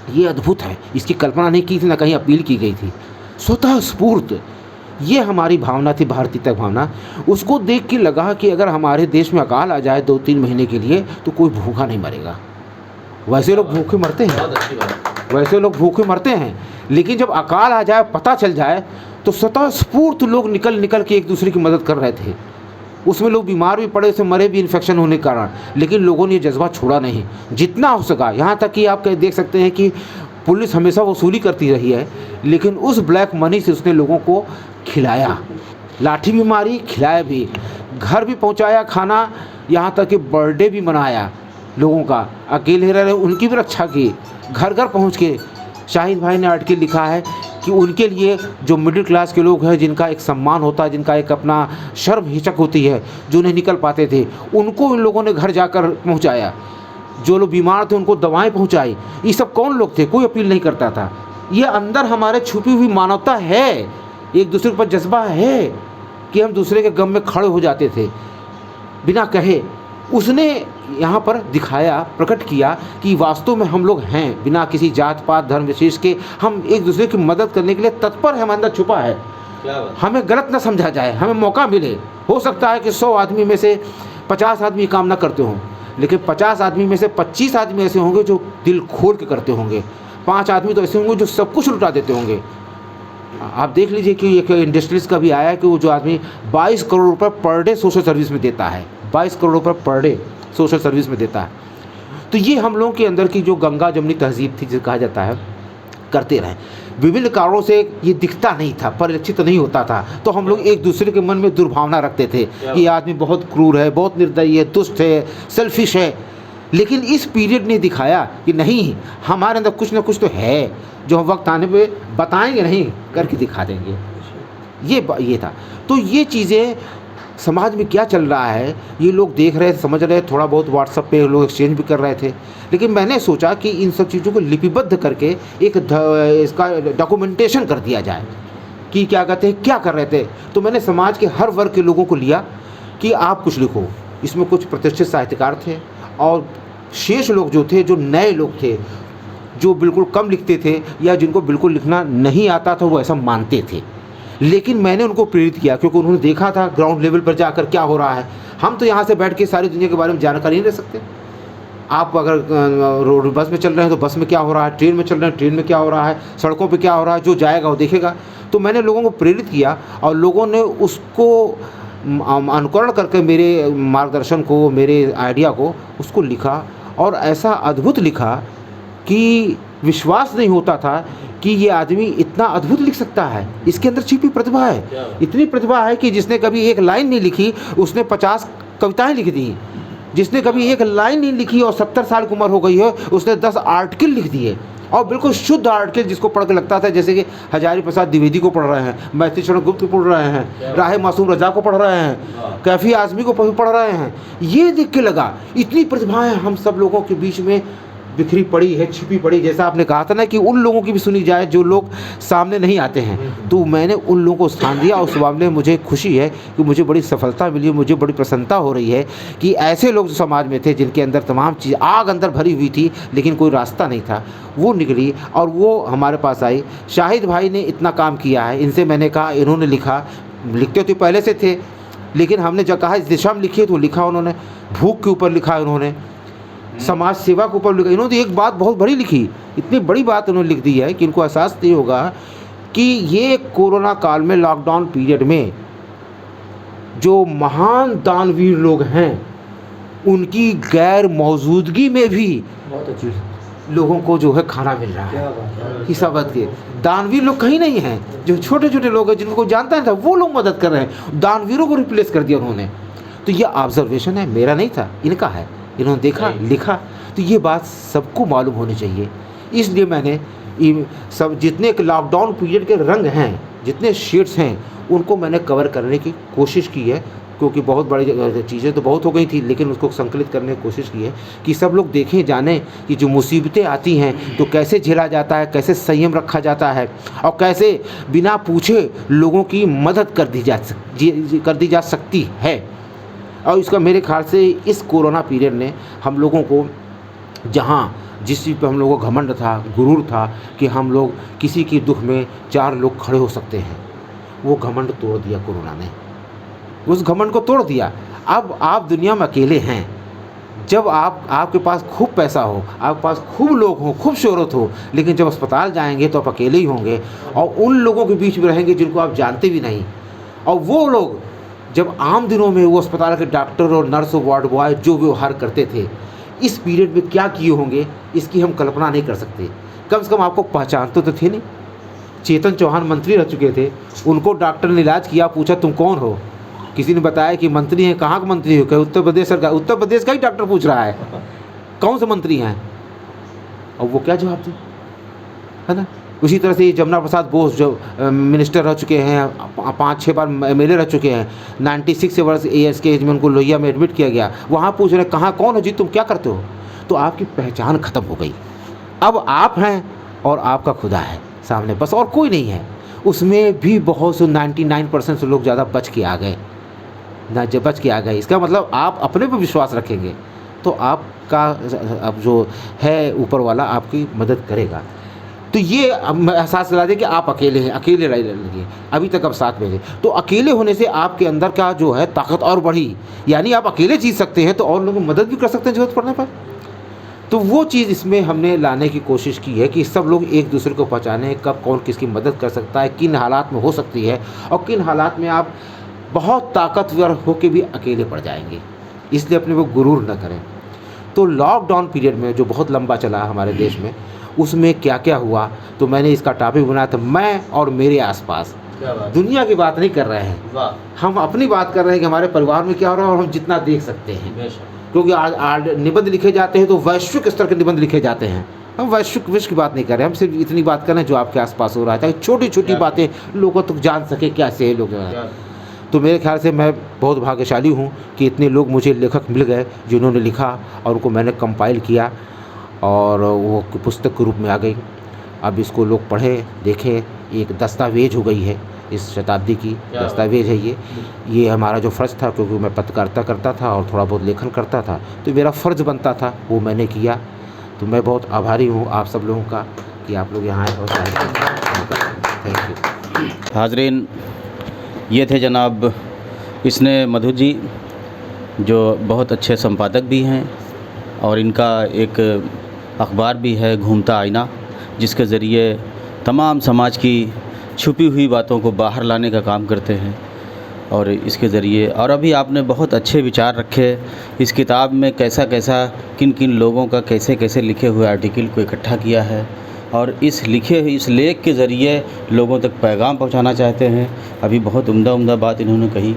ये अद्भुत है, इसकी कल्पना नहीं की थी, ना कहीं अपील की गई थी। स्वतः स्फूर्त ये हमारी भावना थी, भारतीयता भावना। उसको देख के लगा कि अगर हमारे देश में अकाल आ जाए 2-3 महीने के लिए तो कोई भूखा नहीं मरेगा। वैसे लोग भूखे मरते हैं, बहुत अच्छी बात। वैसे लोग भूखे मरते हैं, लेकिन जब अकाल आ जाए, पता चल जाए, तो स्वतः स्फूर्त लोग निकल निकल के एक दूसरे की मदद कर रहे थे। उसमें लोग बीमार भी पड़े, उससे मरे भी इन्फेक्शन होने के कारण, लेकिन लोगों ने ये जज्बा छोड़ा नहीं, जितना हो सका। यहाँ तक कि आप देख सकते हैं कि पुलिस हमेशा वसूली करती रही है, लेकिन उस ब्लैक मनी से उसने लोगों को खिलाया, लाठी भी मारी, खिलाया भी, घर भी पहुँचाया खाना, यहाँ तक कि बर्थडे भी मनाया लोगों का, अकेले रह रहे उनकी भी रक्षा की, घर घर पहुँच के। शाहिद भाई ने आर्टिकल लिखा है कि उनके लिए जो मिडिल क्लास के लोग हैं, जिनका एक सम्मान होता है, जिनका एक अपना शर्म हिचक होती है, जो नहीं निकल पाते थे, उनको इन लोगों ने घर जाकर पहुंचाया। जो लोग बीमार थे उनको दवाएं पहुंचाई। ये सब कौन लोग थे? कोई अपील नहीं करता था। ये अंदर हमारे छुपी हुई मानवता है, एक दूसरे के ऊपर जज्बा है कि हम दूसरे के गम में खड़े हो जाते थे बिना कहे। उसने यहाँ पर दिखाया, प्रकट किया कि वास्तव में हम लोग हैं, बिना किसी जात पात धर्म विशेष के हम एक दूसरे की मदद करने के लिए तत्पर है, हमारे अंदर छुपा है। हमें गलत ना समझा जाए, हमें मौका मिले। हो सकता है कि 100 आदमी में से 50 आदमी काम ना करते हों, लेकिन 50 आदमी में से 25 आदमी ऐसे होंगे जो दिल खोल के करते होंगे, 5 आदमी तो ऐसे होंगे जो सब कुछ लुटा देते होंगे। आप देख लीजिए कि एक इंडस्ट्रीज का भी आया है कि वो जो आदमी 22 करोड़ रुपये पर डे सोशल सर्विस में देता है, 22 करोड़ रुपये पर डे सोशल सर्विस में देता है। तो ये हम लोगों के अंदर की जो गंगा जमनी तहजीब थी, जिसे कहा जाता है, करते रहे। विभिन्न कारणों से ये दिखता नहीं था, परिलक्षित नहीं होता था, तो हम लोग एक दूसरे के मन में दुर्भावना रखते थे कि ये आदमी बहुत क्रूर है, बहुत निर्दयी है, दुष्ट है, सेल्फिश है। लेकिन इस पीरियड ने दिखाया कि नहीं, हमारे अंदर कुछ ना कुछ तो है जो हम वक्त आने पे बताएंगे नहीं, करके दिखा देंगे। ये था। तो ये चीज़ें समाज में क्या चल रहा है ये लोग देख रहे थे, समझ रहे थे, थोड़ा बहुत व्हाट्सएप पे लोग एक्सचेंज भी कर रहे थे। लेकिन मैंने सोचा कि इन सब चीज़ों को लिपिबद्ध करके एक इसका डॉक्यूमेंटेशन कर दिया जाए कि क्या कहते हैं, क्या कर रहे थे। तो मैंने समाज के हर वर्ग के लोगों को लिया कि आप कुछ लिखो। इसमें कुछ प्रतिष्ठित साहित्यकार थे और शेष लोग जो थे, जो नए लोग थे, जो बिल्कुल कम लिखते थे या जिनको बिल्कुल लिखना नहीं आता था, वो ऐसा मानते थे। लेकिन मैंने उनको प्रेरित किया क्योंकि उन्होंने देखा था ग्राउंड लेवल पर जाकर क्या हो रहा है। हम तो यहाँ से बैठ के सारी दुनिया के बारे में जानकारी नहीं ले सकते। आप अगर रोड बस में चल रहे हैं तो बस में क्या हो रहा है, ट्रेन में चल रहे हैं ट्रेन में क्या हो रहा है, सड़कों पे क्या हो रहा है, जो जाएगा वो देखेगा। तो मैंने लोगों को प्रेरित किया और लोगों ने उसको अनुकरण करके मेरे मार्गदर्शन को, मेरे आइडिया को, उसको लिखा और ऐसा अद्भुत लिखा कि विश्वास नहीं होता था कि ये आदमी इतना अद्भुत लिख सकता है, इसके अंदर छिपी प्रतिभा है। इतनी प्रतिभा है कि जिसने कभी एक लाइन नहीं लिखी उसने 50 कविताएं लिख दी। जिसने कभी एक लाइन नहीं लिखी और 70 साल की उम्र हो गई है उसने 10 आर्टिकल लिख दिए, और बिल्कुल शुद्ध आर्टिकल, जिसको पढ़ के लगता था जैसे कि हजारी प्रसाद द्विवेदी को पढ़ रहे हैं, मैथिली शरण गुप्त को पढ़ रहे हैं, राहे मासूम रजा को पढ़ रहे हैं, कैफी आजमी को पढ़ रहे हैं। ये देख के लगा इतनी प्रतिभाएं हम सब लोगों के बीच में बिखरी पड़ी है, छिपी पड़ी। जैसा आपने कहा था ना कि उन लोगों की भी सुनी जाए जो लोग सामने नहीं आते हैं, तो मैंने उन लोगों को स्थान दिया। उस मामले में मुझे खुशी है कि मुझे बड़ी सफलता मिली, मुझे बड़ी प्रसन्नता हो रही है कि ऐसे लोग जो समाज में थे, जिनके अंदर तमाम चीज़ आग अंदर भरी हुई थी लेकिन कोई रास्ता नहीं था, वो निकली और वो हमारे पास आई। शाहिद भाई ने इतना काम किया है, इनसे मैंने कहा, इन्होंने लिखा, लिखते तो पहले से थे लेकिन हमने जब कहा इस दिशा में लिखिए तो लिखा उन्होंने। भूख के ऊपर लिखा उन्होंने, समाज सेवा के ऊपर लिखा। इन्होंने एक बात बहुत बड़ी लिखी, इतनी बड़ी बात उन्होंने लिख दी है कि इनको एहसास नहीं होगा कि ये कोरोना काल में, लॉकडाउन पीरियड में जो महान दानवीर लोग हैं उनकी गैर मौजूदगी में भी बहुत अच्छी लोगों को जो है खाना मिल रहा है। हिसाबत के दानवीर लोग कहीं नहीं हैं, जो छोटे छोटे लोग हैं जिनको कोई जानता नहीं था वो लोग मदद कर रहे हैं। दानवीरों को रिप्लेस कर दिया उन्होंने। तो ये ऑब्जर्वेशन है, मेरा नहीं था, इनका है। इन्होंने देखा, लिखा, तो ये बात सबको मालूम होनी चाहिए। इसलिए मैंने सब जितने लॉकडाउन पीरियड के रंग हैं, जितने शेड्स हैं, उनको मैंने कवर करने की कोशिश की है, क्योंकि बहुत बड़ी चीज़ें तो बहुत हो गई थी लेकिन उसको संकलित करने की कोशिश की है कि सब लोग देखें, जानें कि जो मुसीबतें आती हैं तो कैसे झेला जाता है, कैसे संयम रखा जाता है और कैसे बिना पूछे लोगों की मदद कर दी जा सकती है। और इसका मेरे ख्याल से इस कोरोना पीरियड ने हम लोगों को, जहाँ जिस चीज़ पे हम लोगों को घमंड था, गुरूर था कि हम लोग किसी के दुख में 4 लोग खड़े हो सकते हैं, वो घमंड तोड़ दिया कोरोना ने, उस घमंड को तोड़ दिया। अब आप दुनिया में अकेले हैं। जब आपके पास खूब पैसा हो, आपके पास खूब लोग हों, खूब शोहरत हो, लेकिन जब अस्पताल जाएंगे तो आप अकेले ही होंगे और उन लोगों के बीच में रहेंगे जिनको आप जानते भी नहीं। और वो लोग जब आम दिनों में वो अस्पताल के डॉक्टर और नर्स और वार्ड बॉय जो व्यवहार करते थे, इस पीरियड में क्या किए होंगे इसकी हम कल्पना नहीं कर सकते। कम से कम आपको पहचानते तो थे नहीं। चेतन चौहान मंत्री रह चुके थे, उनको डॉक्टर ने इलाज किया, पूछा तुम कौन हो, किसी ने बताया कि मंत्री हैं। कहाँ के मंत्री हो? कहे उत्तर प्रदेश सरकार। उत्तर प्रदेश का ही डॉक्टर पूछ रहा है कौन से मंत्री हैं, और वो क्या जवाब दें, है ना। उसी तरह से जमुना प्रसाद बोस जो मिनिस्टर रह चुके हैं, 5-6 बार MLA रह चुके हैं, 96 वर्ष एज के एज में उनको लोहिया में एडमिट किया गया। वहाँ पूछ रहे कहाँ कौन हो जी, तुम क्या करते हो? तो आपकी पहचान ख़त्म हो गई। अब आप हैं और आपका खुदा है सामने, बस और कोई नहीं है। उसमें भी बहुत से 99% से लोग ज़्यादा बच के आ गए ना, जब बच के आ गए इसका मतलब आप अपने पर विश्वास रखेंगे तो आपका अब जो है ऊपर वाला आपकी मदद करेगा। तो ये एहसास दिला दे कि आप अकेले हैं, अकेले रहिए, अभी तक अब साथ में थे। तो अकेले होने से आपके अंदर का जो है ताकत और बढ़ी, यानी आप अकेले जीत सकते हैं तो और लोगों की मदद भी कर सकते हैं ज़रूरत पड़ने पर। तो वो चीज़ इसमें हमने लाने की कोशिश की है कि सब लोग एक दूसरे को पहचानें, कब कौन किसकी मदद कर सकता है, किन हालात में हो सकती है और किन हालात में आप बहुत ताकतवर होकर भी अकेले पड़ जाएंगे। इसलिए अपने को गुरूर न करें। तो लॉकडाउन पीरियड में जो बहुत लंबा चला हमारे देश में, उसमें क्या क्या हुआ, तो मैंने इसका टॉपिक बनाया था मैं और मेरे आसपास। दुनिया की बात नहीं कर रहे हैं, हम अपनी बात कर रहे हैं कि हमारे परिवार में क्या हो रहा है और हम जितना देख सकते हैं। क्योंकि आज निबंध लिखे जाते हैं तो वैश्विक स्तर के निबंध लिखे जाते हैं, हम वैश्विक विश्व की बात नहीं कर रहे, हम सिर्फ इतनी बात कर रहे हैं जो आपके आसपास हो रहा है, ताकि छोटी छोटी बातें लोगों तक जान सके कैसे है लोग। तो मेरे ख्याल से मैं बहुत भाग्यशाली हूँ कि इतने लोग मुझे लेखक मिल गए जिन्होंने लिखा और उनको मैंने कंपाइल किया और वो पुस्तक के रूप में आ गई। अब इसको लोग पढ़ें, देखें, एक दस्तावेज हो गई है इस शताब्दी की, दस्तावेज है ये हमारा जो फ़र्ज़ था, क्योंकि मैं पत्रकारिता करता था और थोड़ा बहुत लेखन करता था तो मेरा फ़र्ज़ बनता था, वो मैंने किया। तो मैं बहुत आभारी हूँ आप सब लोगों का कि आप लोग यहाँ आए और थैंक यू। हाज़रीन, ये थे जनाब इसने मधु जी, जो बहुत अच्छे संपादक भी हैं और इनका एक अखबार भी है घूमता आईना, जिसके ज़रिए तमाम समाज की छुपी हुई बातों को बाहर लाने का काम करते हैं। और इसके ज़रिए और अभी आपने बहुत अच्छे विचार रखे इस किताब में, कैसा कैसा किन किन लोगों का कैसे कैसे लिखे हुए आर्टिकल को इकट्ठा किया है और इस लेख के ज़रिए लोगों तक पैगाम पहुंचाना चाहते हैं। अभी बहुत उम्दा बात इन्होंने कही।